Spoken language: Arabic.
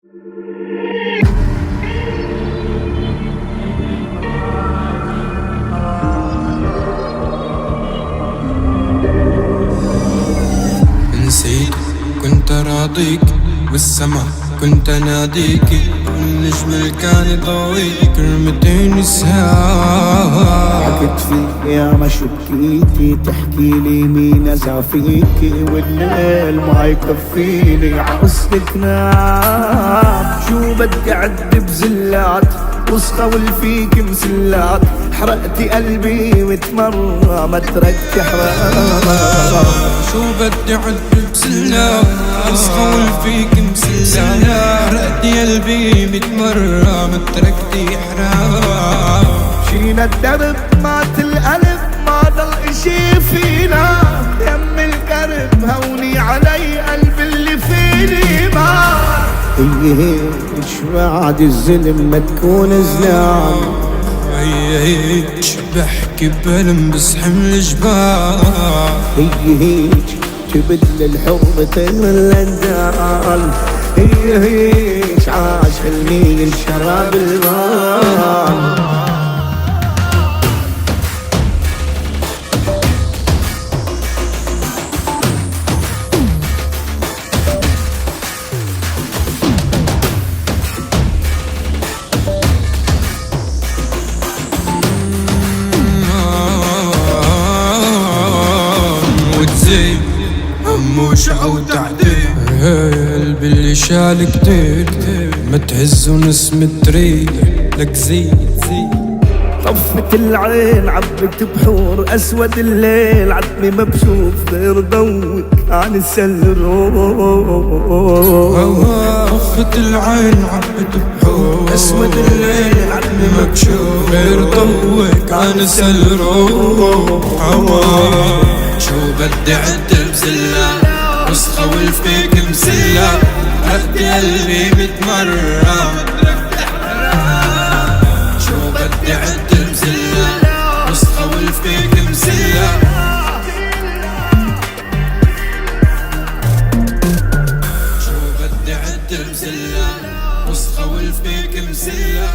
نسيت كنت راضيك والسما كنت ناديكي، والنجم اللي كان يضويك كلمتين نساها. حكت فيك يا ما شبكيتي، تحكي لي مين أذى فيكي، والليل ما يكفيني عصرك نام. شو بدي أعد بزلات وصخول فيك مسلات، حرقتي قلبي متمرة ما تركتي حرام. شو بدي أعد بسلات وصخول فيك مسلات، حرقتي قلبي 100 مرة ما تركتي حرام. شينا الدرب مات القلب ما ضل اشي فينا، يم القرب هوني علي قلب اللي فيني ما. هي هيك بعد الظلم ما تكون زلان، هي هيك بحكي بلمس حمل جبال. هي هيك تبدل الحب طير اللندان، هي هيك عاش حلمي الشراب البان. وتزيد هموش او تعديل، قلبي اللي شال كتير ما تهز ونسمة ريح لك زيد. طفت العين عبت بحور اسود الليل، عتمي ما بشوف غير ضوك عن السلروح. طفت العين عبت بحور اسود الليل، عتمي ما بشوف غير ضوك عن السلروح. شو بدي أعد بزلة وصخول فيك مسلة، هدي قلبي 100 مرة شو بدي أعد بزلة وصخول فيك مسلة. شو بدي أعد بزلة وصخول فيك مسلة.